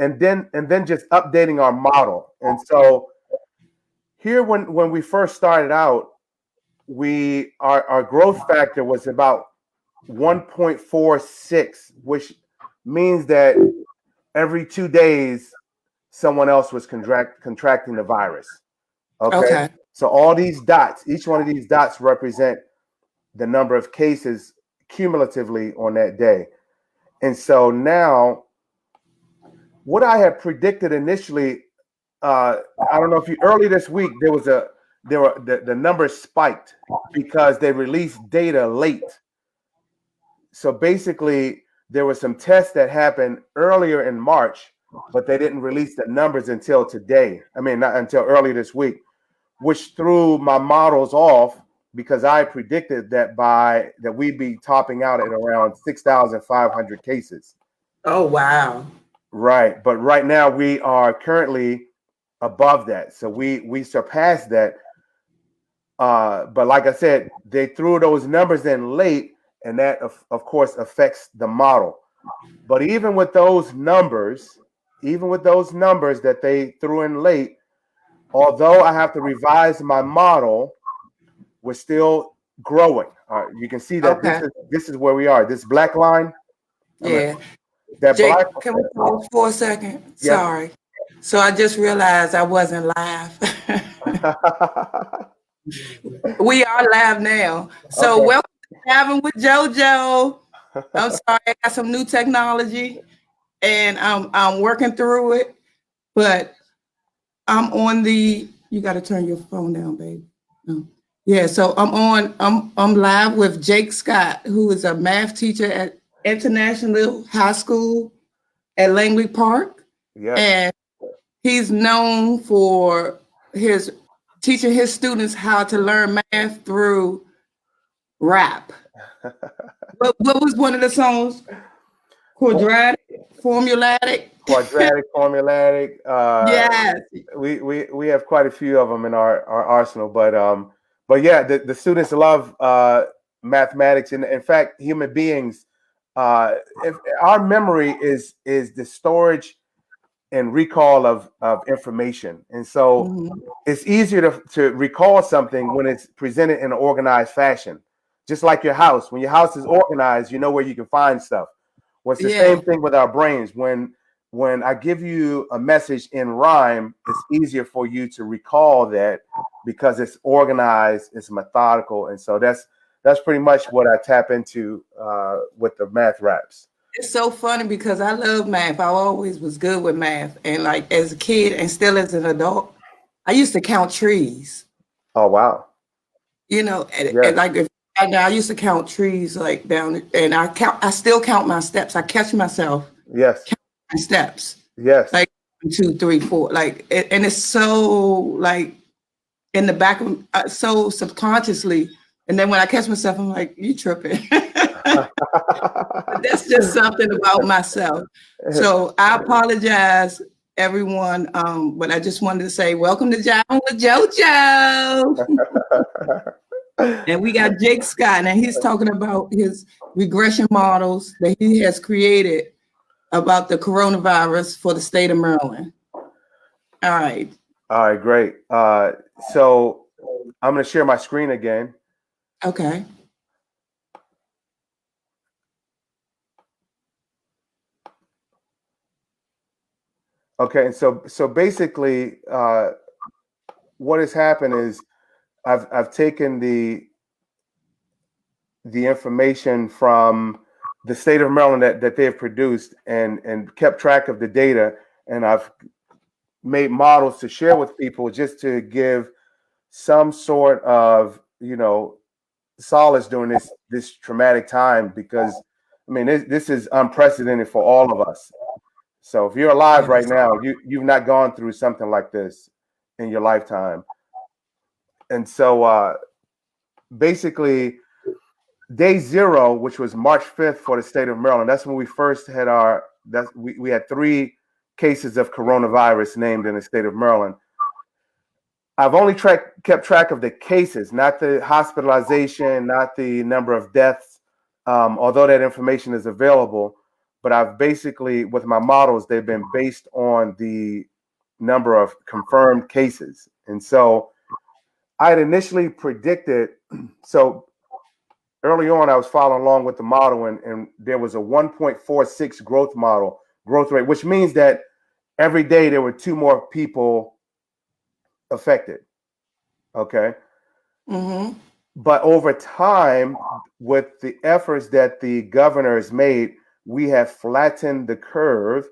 and then just updating our model. And so here, when we first started out, our growth factor was about 1.46, which means that every 2 days someone else was contracting the virus. Okay. Okay. So all these dots, each one of these dots represent the number of cases cumulatively on that day. And so now, what I had predicted initially, I don't know if you early this week the numbers spiked because they released data late. So basically, there were some tests that happened earlier in March, but they didn't release the numbers until today. I mean, not until early this week, which threw my models off because I predicted that we'd be topping out at around 6,500 cases. Oh, wow. Right, but right now we are currently above that, so we surpassed that. But like I said, they threw those numbers in late, and that of course affects the model. But even with those numbers that they threw in late, although I have to revise my model, we're still growing. You can see that Okay. this is where we are. This black line. Yeah. That Jake, black. can we pause for a second? Yes. Sorry. So I just realized I wasn't live. We are live now. So Okay. welcome to JiveN with JoJo. I'm sorry, I got some new technology and I'm working through it, but I'm on the. You got to turn your phone down, baby. No. Yeah, so I'm live with Jake Scott, who is a math teacher at International High School at Langley Park, Yes. and he's known for his teaching his students how to learn math through rap. What was one of the songs? Quadratic, formulatic. Quadratic, formulatic. Yes. We have quite a few of them in our arsenal, but yeah, the students love mathematics, and in fact, human beings. If our memory is the storage and recall of information, and so it's easier to recall something when it's presented in an organized fashion. Just like your house, when your house is organized, you know where you can find stuff. Well, it's the Yeah. same thing with our brains. When I give you a message in rhyme, it's easier for you to recall that because it's organized, it's methodical, and so that's pretty much what I tap into with the math raps. It's so funny because I love math. I always was good with math. And like as a kid and still as an adult, I used to count trees. Oh wow! You know, and Yes, like if I used to count trees like down and I still count my steps. I catch myself yes, my steps. yes. Like 2, 3, 4. Like and it's so like in the back of so subconsciously. And then when I catch myself, I'm like, you tripping. But that's just something about myself. So I apologize, everyone. But I just wanted to say, welcome to JiveN with JoJo. And we got Jake Scott, and he's talking about his regression models that he has created about the coronavirus for the state of Maryland. All right. All right, great. So I'm going to share my screen again. Okay. Okay, and so basically, what has happened is I've taken the information from the state of Maryland that they have produced and kept track of the data, and I've made models to share with people just to give some sort of solace during this traumatic time, because I mean this is unprecedented for all of us. So if you're alive right now, you've not gone through something like this in your lifetime. And so basically, day 0, which was March 5th for the state of Maryland, that's when we first had we had 3 cases of coronavirus named in the state of Maryland. I've only kept track of the cases, not the hospitalization, not the number of deaths, although that information is available. but I've basically, with my models, they've been based on the number of confirmed cases. And so I had initially predicted, so early on, I was following along with the model, and there was a 1.46 growth rate, which means that every day there were 2 more people affected. Okay. Mm-hmm. But over time, with the efforts that the governor has made, we have flattened the curve.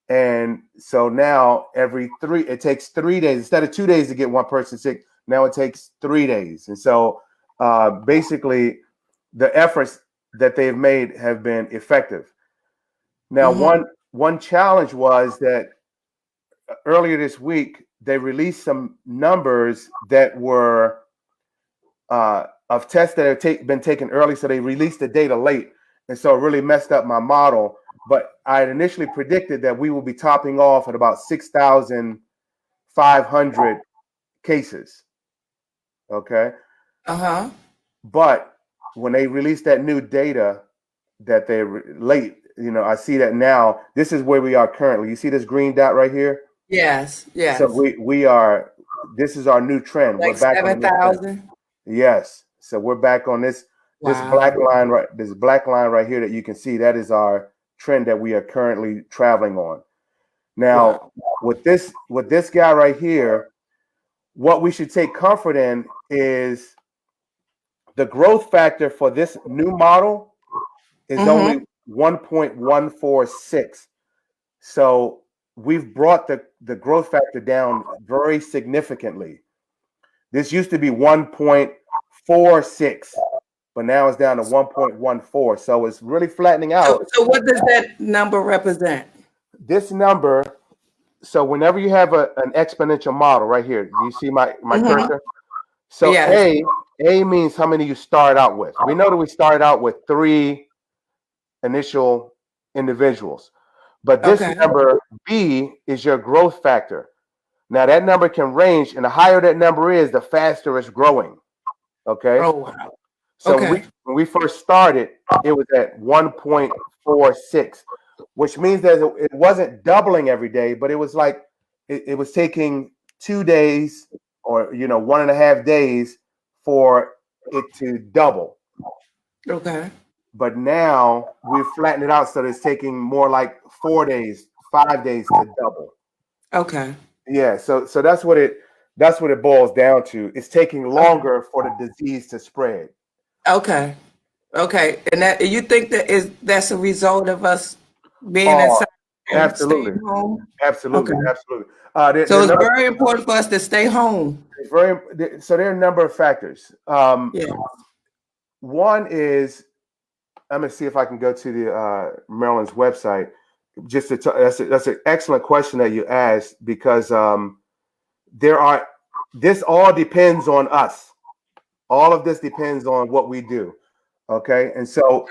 And so now it takes 3 days instead of 2 days to get one person sick. Now it takes 3 days. And so basically, the efforts that they've made have been effective. Now, one challenge was that earlier this week, they released some numbers that were of tests that have been taken early. So they released the data late. And so it really messed up my model. But I had initially predicted that we will be topping off at about 6,500 cases. Okay. Uh-huh. But when they released that new data that late, I see that now. This is where we are currently. You see this green dot right here? Yes. Yes. So we are. This is our new trend. Like we're back 7,000. Yes. So we're back on this black line right here that you can see. That is our trend that we are currently traveling on. Now, with this guy right here, what we should take comfort in is the growth factor for this new model is only 1.146. So we've brought the growth factor down very significantly. This used to be 1.46, but now it's down to 1.14. So it's really flattening out. So what does that number represent? This number, so whenever you have an exponential model right here, do you see my cursor? So yes. A means how many you start out with. We know that we started out with 3 initial individuals, but this number B is your growth factor. Now that number can range, and the higher that number is, the faster it's growing. Okay. Oh wow. So when we first started, it was at 1.46, which means that it wasn't doubling every day, but it was like it was taking 2 days or 1.5 days for it to double. Okay. But now we've flattened it out, so it's taking more like 4 days, 5 days to double. Okay. Yeah, so that's what it boils down to. It's taking longer for the disease to spread. Okay. Okay. And that you think that's a result of us being inside and absolutely. staying home? Absolutely. Okay. Absolutely. So it's very important for us to stay home. So there are a number of factors. One is, I'm gonna see if I can go to the Maryland's website. Just to that's an excellent question that you asked, because this all depends on us. All of this depends on what we do. Okay. And so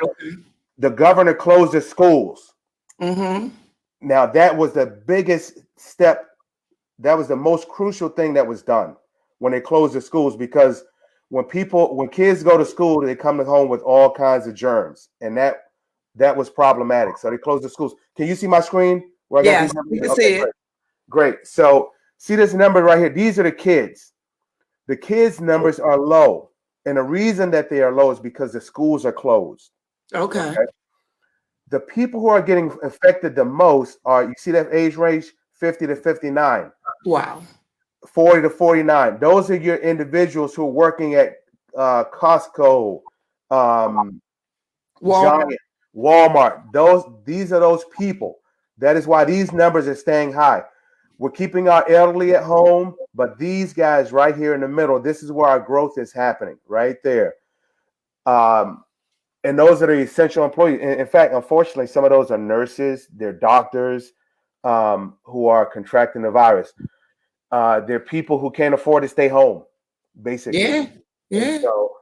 the governor closed the schools. Now that was the biggest step. That was the most crucial thing that was done when they closed the schools, because when kids go to school, they come home with all kinds of germs, and that was problematic. So they closed the schools. Can you see my screen? Where I got these numbers? You can see it. Great. So see this number right here. These are the kids. The kids' numbers are low. And the reason that they are low is because the schools are closed. Okay. The people who are getting affected the most are, you see that age range, 50 to 59. Wow. 40 to 49. Those are your individuals who are working at Costco, Walmart. These are those people. That is why these numbers are staying high. We're keeping our elderly at home, but these guys right here in the middle, this is where our growth is happening, right there. And those are the essential employees. In fact, unfortunately, some of those are nurses, they're doctors who are contracting the virus. They're people who can't afford to stay home, basically. Yeah. And so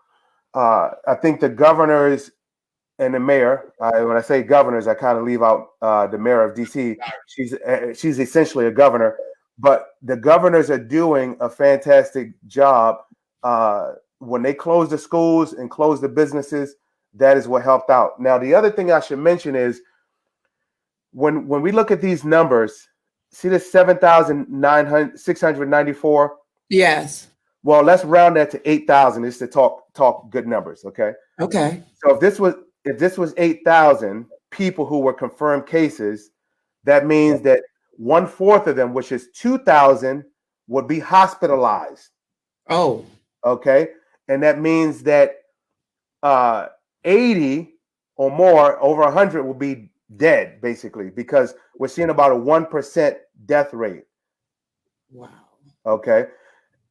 I think the governors and the mayor, when I say governors, I kind of leave out the mayor of DC. She's essentially a governor, but the governors are doing a fantastic job. When they close the schools and close the businesses, that is what helped out. Now, the other thing I should mention is when we look at these numbers, see this 7,694. Yes. Well, let's round that to 8,000 just to talk good numbers, okay? Okay. So if this was 8,000 people who were confirmed cases, that means that 1/4 of them, which is 2,000, would be hospitalized. Oh. Okay, and that means that 80 or more, over 100, will be dead, basically, because we're seeing about a 1% death rate. Wow. Okay,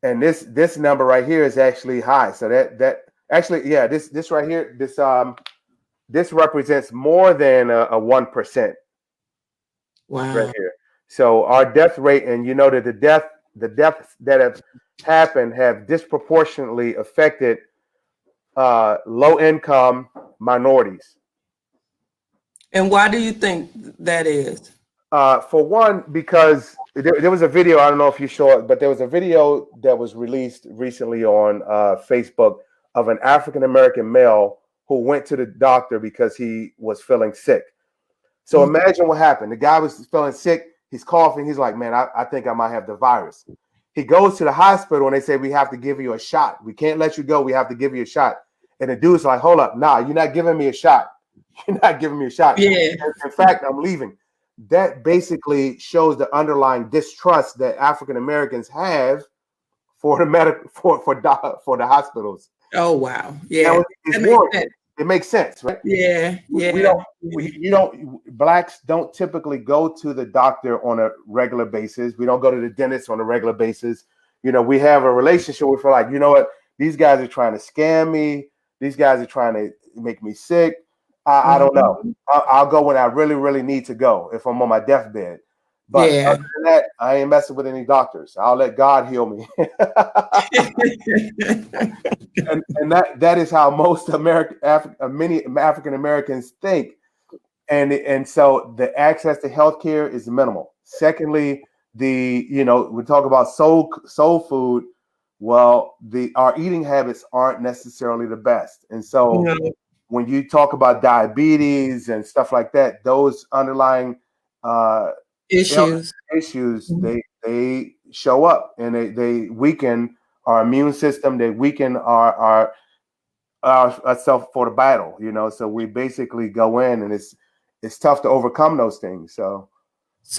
and this number right here is actually high. So that actually, yeah, this right here, this represents more than a 1%. Wow. Right here. So our death rate, and you know that the deaths that have happened have disproportionately affected low income minorities. And why do you think that is? For one, because there was a video, I don't know if you saw it, but there was a video that was released recently on Facebook of an African American male who went to the doctor because he was feeling sick. So imagine what happened. The guy was feeling sick. He's coughing. He's like, man, I think I might have the virus. He goes to the hospital and they say, we have to give you a shot. We can't let you go. We have to give you a shot. And the dude's like, hold up. Nah, you're not giving me a shot. You're not giving me a shot. Yeah. In fact, I'm leaving. That basically shows the underlying distrust that African Americans have for the hospitals. Oh, wow. Yeah. Now, it makes sense, right? Yeah. Blacks don't typically go to the doctor on a regular basis. We don't go to the dentist on a regular basis. You know, we have a relationship. We feel like, you know what, these guys are trying to scam me. These guys are trying to make me sick. I don't know. I'll go when I really, really need to go if I'm on my deathbed. But other than that, I ain't messing with any doctors. I'll let God heal me. and that is how most many African Americans think. And so the access to healthcare is minimal. Secondly, we talk about soul food. Well, our eating habits aren't necessarily the best. And so when you talk about diabetes and stuff like that, those underlying issues they show up, and they weaken our immune system. They weaken our ourselves for the battle. So we basically go in, and it's tough to overcome those things. So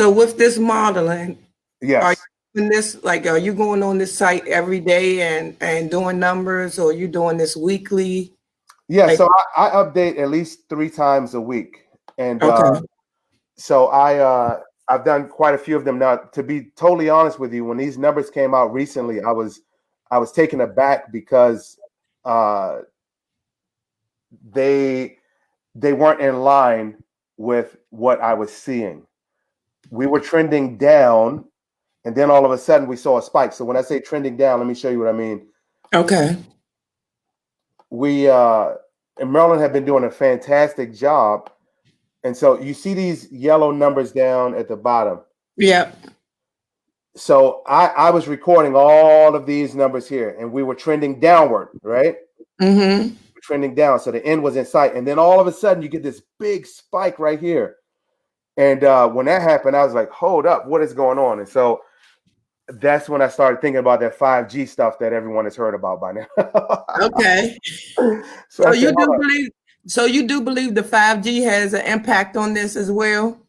with this modeling, yes, are you doing this, are you going on this site every day and doing numbers, or are you doing this weekly? Yeah, so I update at least 3 times a week, and okay. So I've done quite a few of them now. To be totally honest with you, when these numbers came out recently, I was taken aback because they weren't in line with what I was seeing. We were trending down, and then all of a sudden we saw a spike. So when I say trending down, let me show you what I mean. Okay. We in Maryland have been doing a fantastic job. And so you see these yellow numbers down at the bottom. Yep. So I was recording all of these numbers here, and we were trending downward, right? Mm-hmm. We're trending down. So the end was in sight. And then all of a sudden you get this big spike right here. And when that happened, I was like, hold up, what is going on? And so that's when I started thinking about that 5G stuff that everyone has heard about by now. Okay. So you do believe the 5G has an impact on this as well?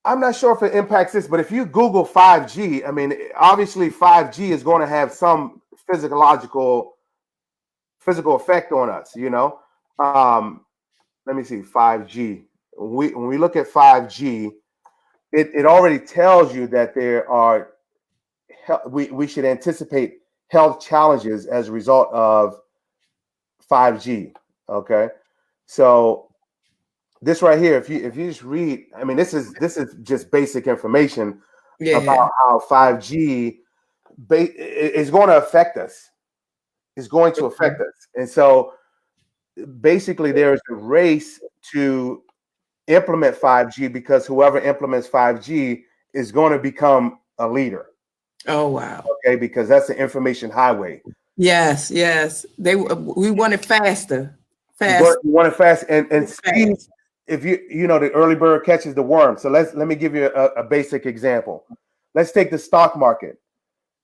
I'm not sure if it impacts this, but if you Google 5G, I mean, obviously 5G is going to have some physical effect on us, Let me see, 5G. When we look at 5G, it already tells you that we should anticipate health challenges as a result of 5G. Okay, so this right here, if you just read, I mean, this is just basic information about how 5G is going to affect us. It's going to affect us, and so basically, there is a race to implement 5G because whoever implements 5G is going to become a leader. Oh wow! Okay, because that's the information highway. Yes. We want it faster. We want it fast, and speed. if you know the early bird catches the worm. So let me give you a basic example. Let's take the stock market.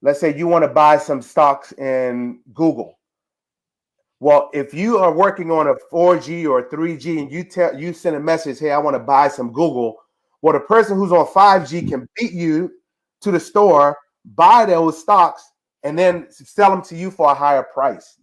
Let's say you want to buy some stocks in Google. Well, if you are working on a 4G or 3G and you send a message, hey, I want to buy some Google. Well, the person who's on 5G can beat you to the store, buy those stocks, and then sell them to you for a higher price.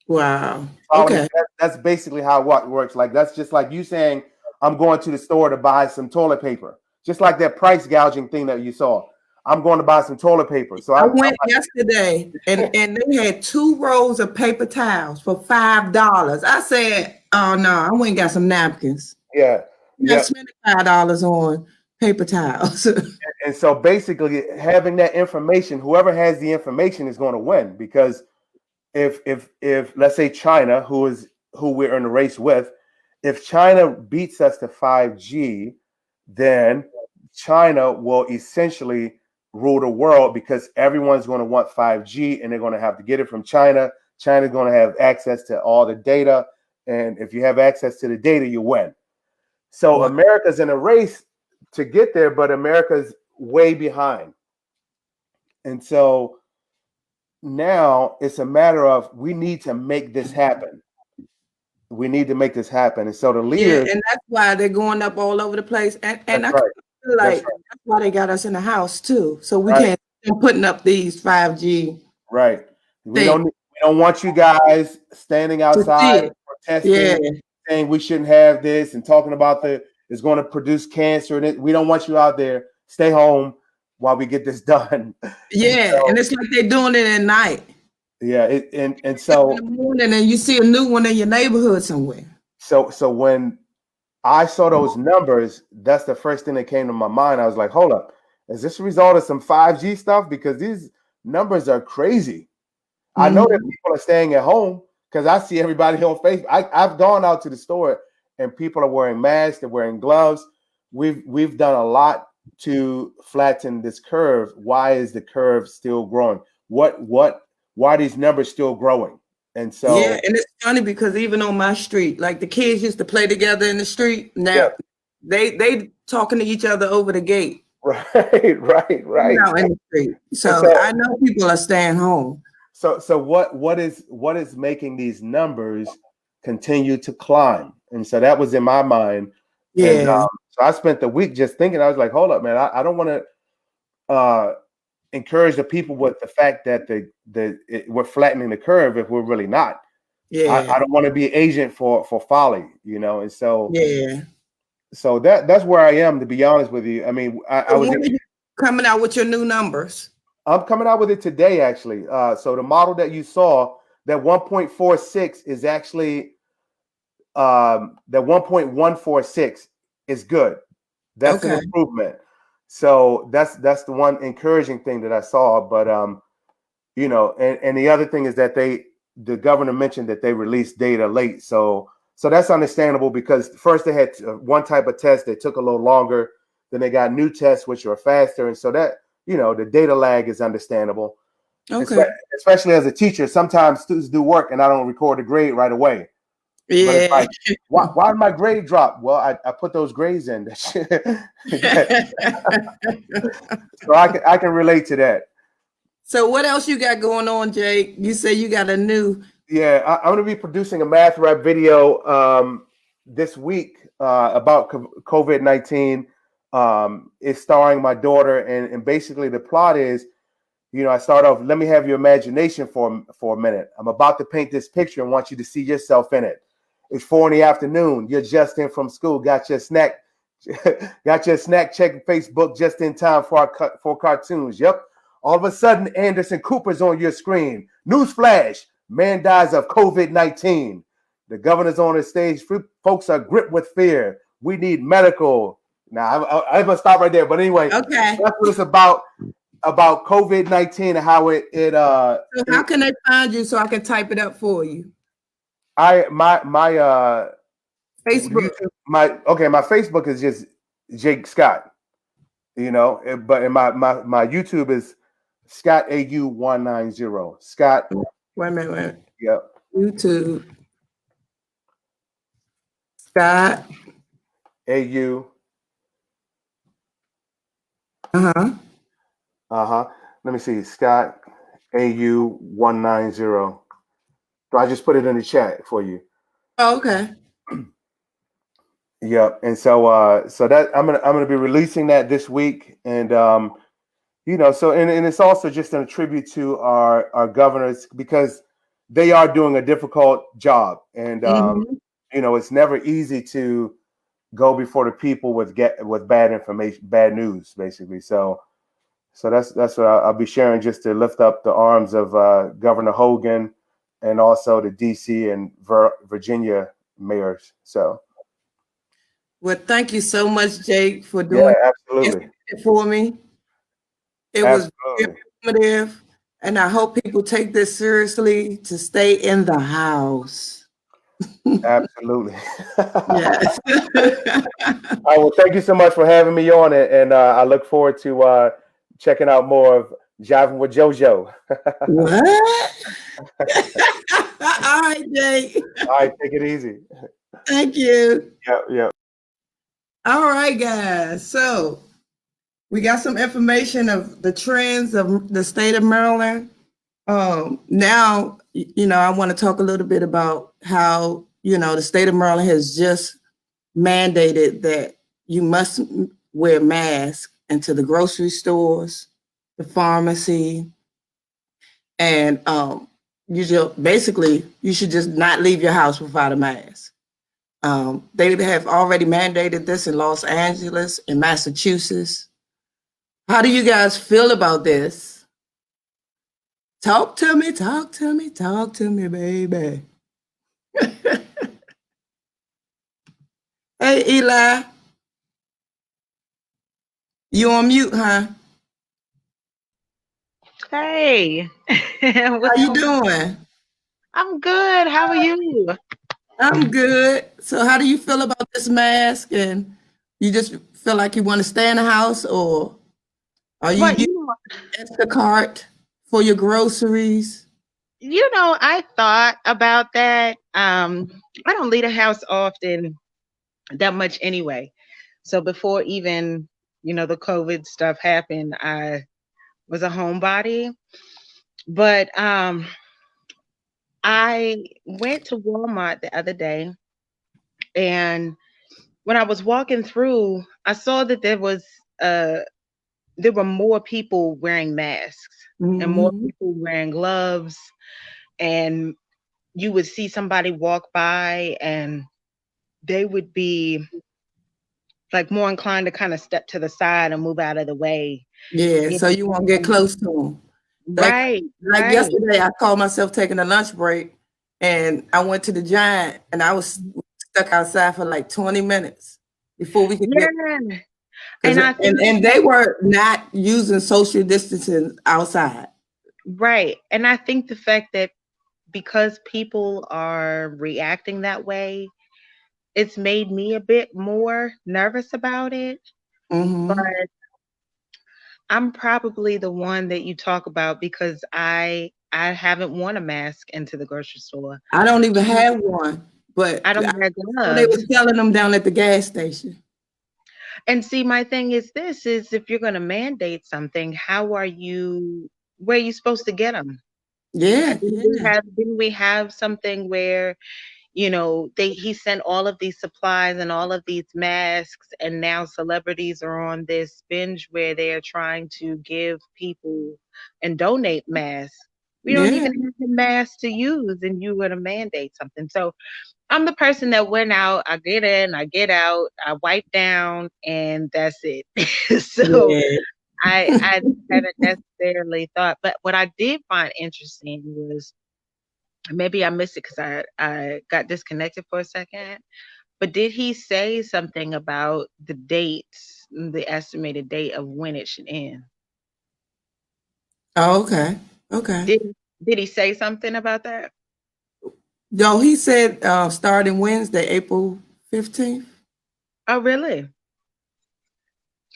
Wow. Okay. That's basically how it works. Like that's just like you saying, I'm going to the store to buy some toilet paper. Just like that price gouging thing that you saw. I'm going to buy some toilet paper. So I went yesterday and they had 2 rolls of paper towels for $5. I said, oh no, I went and got some napkins. Yeah. I spent $5 on paper towels. And so basically having that information, whoever has the information is going to win, because if let's say China, who we're in a race with, if China beats us to 5G, then China will essentially rule the world, because everyone's going to want 5G and they're going to have to get it from China. China's going to have access to all the data. And if you have access to the data, you win. So America's in a race to get there, but America's way behind. And so now it's a matter of, we need to make this happen. We need to make this happen. And so the leaders, and that's why they're going up all over the place. And I right. feel like that's why they got us in the house too. So we can't be putting up these 5G. Right. We don't want you guys standing outside protesting, saying we shouldn't have this and talking about it's going to produce cancer. And we don't want you out there. Stay home while we get this done. Yeah. And it's like they're doing it at night. Yeah. And so in the morning, and you see a new one in your neighborhood somewhere. So when I saw those numbers, that's the first thing that came to my mind. I was like, hold up, is this a result of some 5G stuff? Because these numbers are crazy. I know that people are staying at home, because I see everybody on Facebook. I've gone out to the store and people are wearing masks, they're wearing gloves. We've done a lot to flatten this curve. Why is the curve still growing? Why are these numbers still growing? And so and it's funny because even on my street, like the kids used to play together in the street. Now they talking to each other over the gate. Right. Now in the street. So I know people are staying home. So what is making these numbers continue to climb? And so that was in my mind. Yeah. And, so I spent the week just thinking. I was like, hold up, man. I don't want to encourage the people with the fact that we're flattening the curve if we're really not. Yeah. I don't want to be an agent for folly, And so So that's where I am, to be honest with you. I mean, I was coming out with your new numbers. I'm coming out with it today, actually. So the model that you saw, that 1.46 is actually that 1.146 is good. That's an improvement. So that's the one encouraging thing that I saw. But and the other thing is that the governor mentioned that they released data late. So that's understandable, because first they had one type of test that took a little longer. Then they got new tests which are faster, and so that the data lag is understandable. Okay. Especially as a teacher, sometimes students do work and I don't record the grade right away. Yeah. But it's like, why did my grade drop? Well, I put those grades in. So I can relate to that. So what else you got going on, Jake? You say you got a new. Yeah, I'm going to be producing a math rap video this week about COVID-19. It's starring my daughter, and basically the plot is, I start off, let me have your imagination for a minute. I'm about to paint this picture and want you to see yourself in it. It's 4 PM. You're just in from school, got your snack checking Facebook just in time for cartoons. Yep. All of a sudden, Anderson Cooper's on your screen. Newsflash, man dies of COVID-19. The governor's on the stage. Folks are gripped with fear. We need medical. Now, I'm going to stop right there. But anyway, that's what it's about COVID-19 and how it. So how can they find you so I can type it up for you? My Facebook. YouTube, my Facebook is just Jake Scott, but my YouTube is Scott AU190. Scott. Wait a minute. Yep. YouTube. Scott. AU. Uh-huh. Let me see. Scott AU 190. So I just put it in the chat for you. Oh, okay. Yep. And so that I'm gonna be releasing that this week. And so and it's also just a tribute to our governors because they are doing a difficult job. And Mm-hmm. it's never easy to go before the people with bad information, bad news, basically. So that's what I'll be sharing, just to lift up the arms of Governor Hogan and also the DC and Virginia mayors. So Well, thank you so much, Jake, for yeah, doing absolutely, it for me. It was very absolutely, informative, and I hope people take this seriously to stay in the house. absolutely. Yes. Well, thank you so much for having me on it, and I look forward to checking out more of JiveN with JoJo. What? All right, Jake. All right, take it easy. Thank you. Yeah. All right, guys. So we got some information of the trends of the state of Maryland. Now, I want to talk a little bit about how, the state of Maryland has just mandated that you must wear masks into the grocery stores, the pharmacy, and you should just not leave your house without a mask. They have already mandated this in Los Angeles and Massachusetts. How do you guys feel about this? Talk to me, talk to me, talk to me, baby. Hey, Eli, you on mute, huh? Hey, How what's you going on? doing? I'm good. How are you? I'm good. So how do you feel about this mask? And you just feel like you want to stay in the house, or are you Well, using Instacart for your groceries? I thought about that. I don't leave the house often that much anyway. So before even, the COVID stuff happened, I was a homebody. But I went to Walmart the other day, and when I was walking through, I saw that there were more people wearing masks and more Hmm. people wearing gloves, and you would see somebody walk by and they would be like more inclined to kind of step to the side and move out of the way. Yeah, You so you won't get know, close to them. Like right, like right. yesterday, I called myself taking a lunch break, and I went to the Giant, and I was stuck outside for like 20 minutes before we could get, Yeah. because And I think and they were not using social distancing outside. right. And I think the fact that because people are reacting that way, it's made me a bit more nervous about it. But Hmm. I'm probably the one that you talk about because I haven't worn a mask into the grocery store. I don't even have one, but I I don't wear know they gloves. were selling them down at the gas station. And see, my thing is this is if you're going to mandate something, where are you supposed to get them? Yeah, yeah, Didn't we have something where, he sent all of these supplies and all of these masks, and now celebrities are on this binge where they're trying to give people and donate masks. We don't yeah. even have the masks to use, and you were to mandate something. So I'm the person that went out, I get in, I get out, I wipe down, and that's it. So Yeah. I haven't necessarily thought, but what I did find interesting was maybe I missed it because I got disconnected for a second. But did he say something about the dates, the estimated date of when it should end? Oh, okay. Okay. Did did he say something about that? Yo, he said starting Wednesday, April 15th. Oh, really?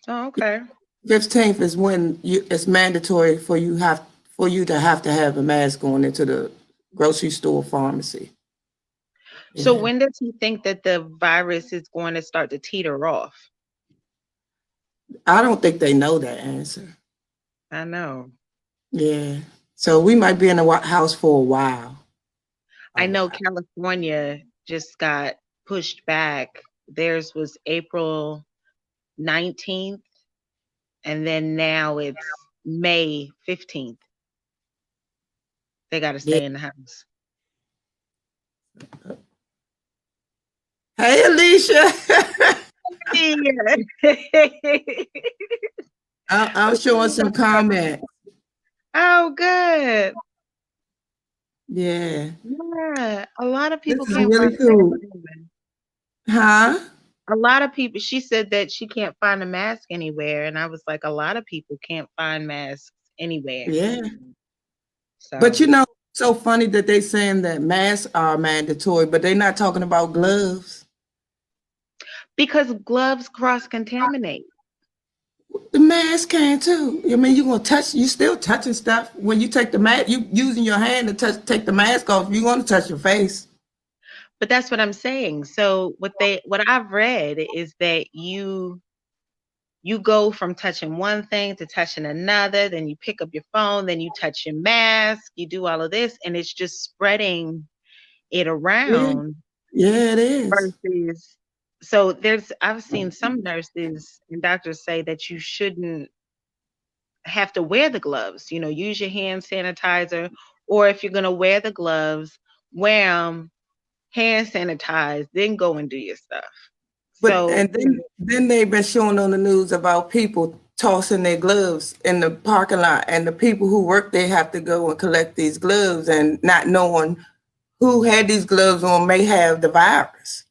Oh, okay. 15th is when it's mandatory for you to have a mask going into the grocery store pharmacy. So Yeah. when does he think that the virus is going to start to teeter off? I don't think they know that answer. I know. Yeah. So we might be in the house for a while. I Oh, know wow. California just got pushed back. Theirs was April 19th, and then now it's May 15th. They got to Yeah. stay in the house. Hey, Alicia. Yeah. I'm showing some comments. Oh, good. Yeah. Yeah. A lot of This people is can't find really a mask cool. anywhere. Huh? A lot of people, she said that she can't find a mask anywhere. And I was like, a lot of people can't find masks anywhere. Yeah. But So, you know, so funny that they saying that masks are mandatory, but they're not talking about gloves. because gloves cross contaminate. The mask can too. I mean, you still touching stuff. When you take the mask, you using your hand to take the mask off, you're gonna touch your face. But that's what I'm saying. So what I've read is that you go from touching one thing to touching another, then you pick up your phone, then you touch your mask, you do all of this, and it's just spreading it Yeah, around yeah, it is. versus so I've seen some nurses and doctors say that you shouldn't have to wear the gloves, use your hand sanitizer, or if you're going to wear the gloves, wear them, hand sanitize, then go and do your stuff. But So, and then they've been showing on the news about people tossing their gloves in the parking lot, and the people who work there have to go and collect these gloves, and not knowing who had these gloves on may have the virus.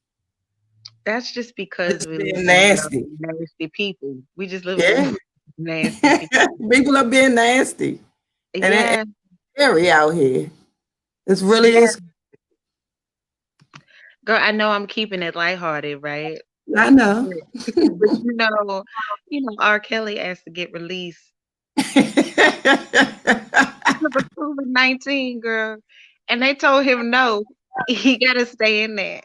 that's just because It's we live being in a world nasty. of nasty people. We just live in a world Yeah, of nasty people. people are being nasty, and it's Yeah, scary out here. It's really yeah. is. Girl, I know I'm keeping it lighthearted, right? I know. But R. Kelly asked to get released because of COVID-19, girl. And they told him no, he gotta stay in there.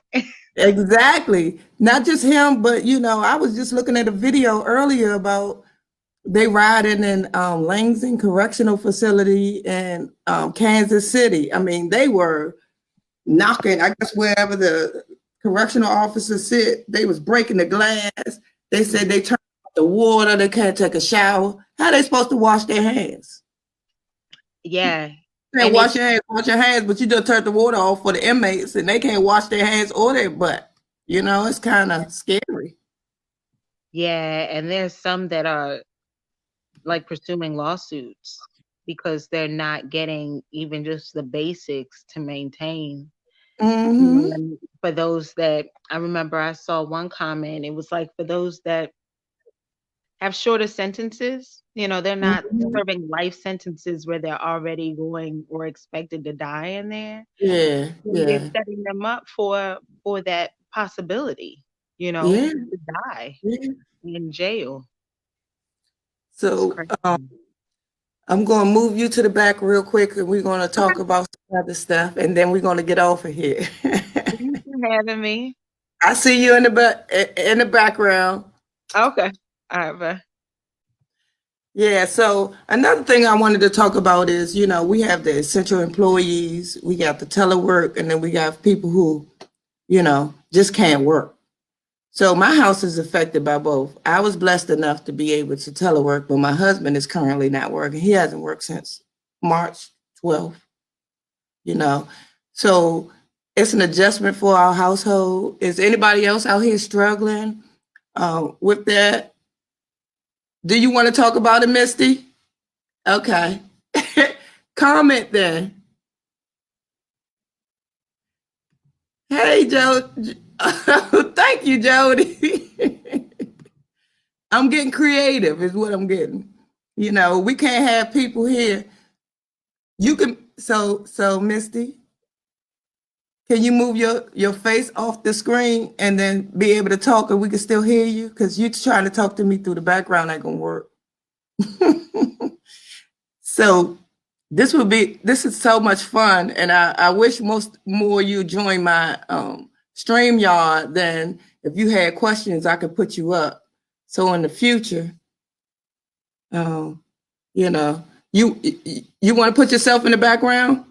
Exactly. Not just him, but I was just looking at a video earlier about they riding in Langston Correctional Facility in Kansas City. I mean, they were knocking, I guess wherever the correctional officers sit, they was breaking the glass. They said they turned off the water, they can't take a shower. How they supposed to wash their hands? Yeah. You can't And it's wash your hands, but you just turned the water off for the inmates and they can't wash their hands or their butt. It's kind of scary. yeah, and there's some that are like pursuing lawsuits because they're not getting even just the basics to maintain. Mm-hmm. And for those that I remember I saw one comment, it was like for those that have shorter sentences, they're not Mm-hmm. serving life sentences where they're already going or expected to die in there. Yeah, And they're yeah, setting them up for that possibility, yeah, to die yeah. in jail. It's So crazy. I'm going to move you to the back real quick, and we're going to Okay. talk about some other stuff, and then we're going to get off of here. Thanks for having me. I see you in the background. Okay. All right, bye. Yeah. So another thing I wanted to talk about is, we have the essential employees, we got the telework, and then we got people who, just can't work. So my house is affected by both. I was blessed enough to be able to telework, but my husband is currently not working. He hasn't worked since March 12th, you know. So it's an adjustment for our household. Is anybody else out here struggling with that? Do you want to talk about it, Misty? Okay. Comment then. Hey, Joe. Thank you, Jody. I'm getting creative, is what I'm getting. We can't have people here. You can, so Misty, can you move your face off the screen and then be able to talk and we can still hear you? Because you trying to talk to me through the background ain't gonna work. So This is so much fun, and I wish most more you join my StreamYard. Then if you had questions, I could put you up. So in the future, um, you know, you want to put yourself in the background?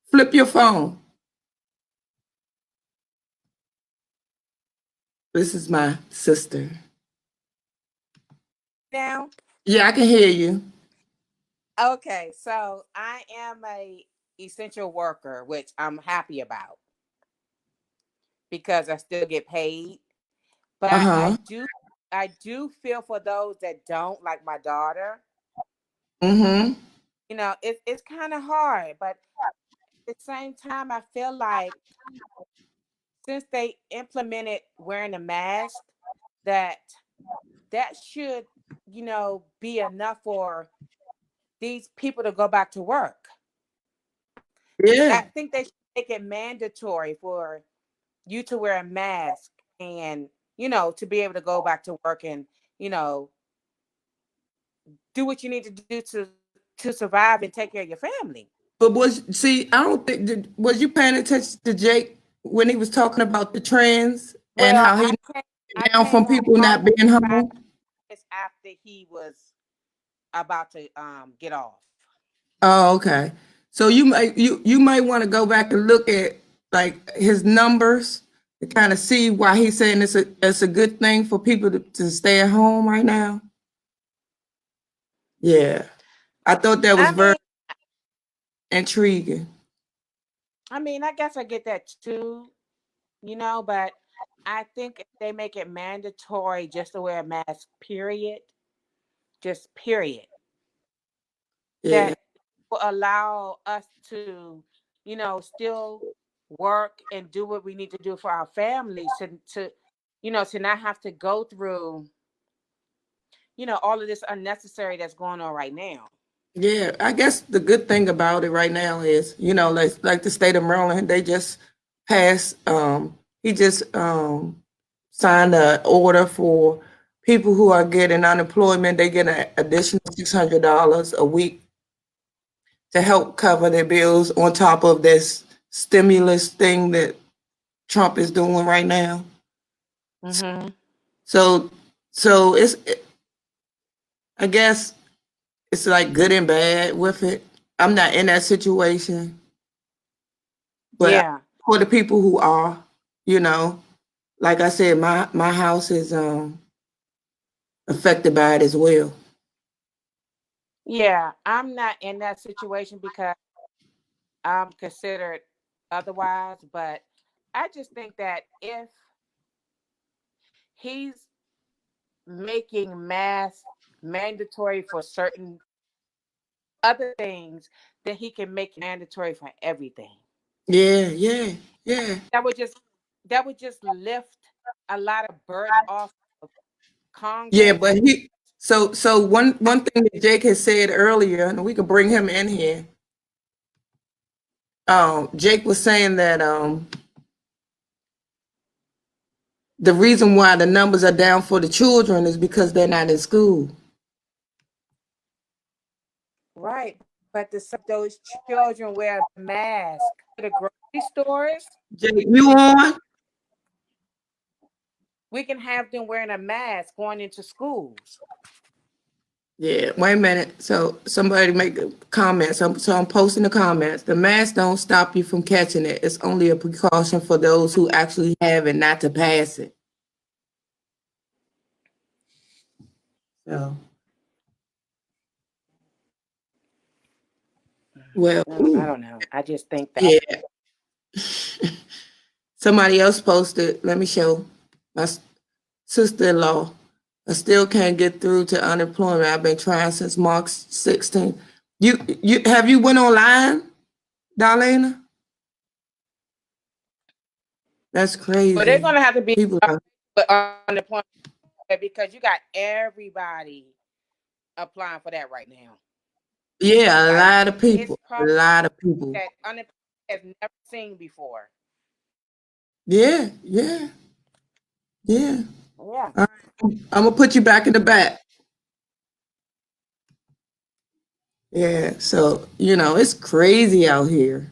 Flip your phone. This is my sister. Now, Yeah, I can hear you. okay, so I am a essential worker, which I'm happy about because I still get paid. But Uh-huh. I do feel for those that don't, like my daughter. Mm-hmm. You know, it's kind of hard, but at the same time, I feel like since they implemented wearing a mask, that that should, be enough for these people to go back to work. I Yeah. think they should make it mandatory for you to wear a mask and, to be able to go back to work and, you know, do what you need to do to survive and take care of your family. But I don't think was you paying attention to Jake when he was talking about the trends and Well, how he I now came from on people not probably being five home? minutes after he was about to get off. Oh, okay. So you might want to go back and look at like his numbers to kind of see why he's saying it's a good thing for people to stay at home right now. Yeah. I thought that was I very mean, intriguing. I guess I get that too, but I think if they make it mandatory just to wear a mask, period, just period, Yeah. that will allow us to, still work and do what we need to do for our families to not have to go through, all of this unnecessary that's going on right now. Yeah, I guess the good thing about it right now is, like the state of Maryland, they just passed he just signed an order for people who are getting unemployment, they get an additional $600 a week to help cover their bills on top of this stimulus thing that Trump is doing right now. Mm-hmm. So I guess it's like good and bad with it. I'm not in that situation. But Yeah. for the people who are, you know, like I said, my house is affected by it as well. Yeah. I'm not in that situation because I'm considered otherwise, but I just think that if he's making masks mandatory for certain other things, then he can make it mandatory for everything. Yeah, yeah, yeah. That would just lift a lot of burden off of Yeah, Congress. but so one thing that Jake has said earlier, and we could bring him in here. Jake was saying that the reason why the numbers are down for the children is because they're not in school. Right. But to those children wear masks to the grocery stores, Jake, you on? we can have them wearing a mask going into schools. Yeah, wait a minute. So somebody make a comment. So I'm posting the comments. The mask don't stop you from catching it. It's only a precaution for those who actually have it, not to pass it. So, well, I ooh, don't know. I just think that. yeah. Somebody else posted. Let me show my sister-in-law. I still can't get through to unemployment. I've been trying since March 16th. You went online, Darlena? That's But they're crazy. going to have to be People are, unemployment because you got everybody applying for that right now. yeah, a Like lot of it's people. A probably lot of people. that unemployment has never seen before. Yeah, yeah, yeah. Yeah. All right. I'm gonna put you back in the back. Yeah, so it's crazy out here.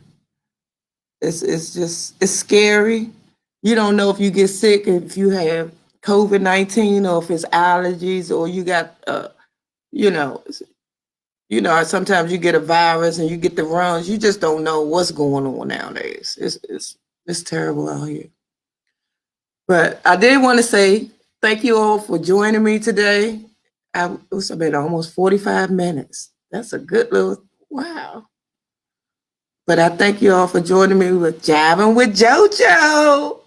It's scary. You don't know if you get sick, if you have COVID-19, or if it's allergies, or you got you know sometimes you get a virus and you get the runs. You just don't know what's going on nowadays. It's terrible out here. But I did want to say thank you all for joining me today. It's been almost 45 minutes. That's a good little wow. But I thank you all for joining me with JiveN with JoJo.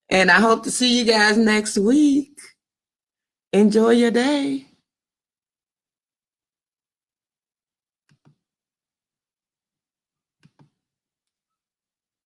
And I hope to see you guys next week. Enjoy your day.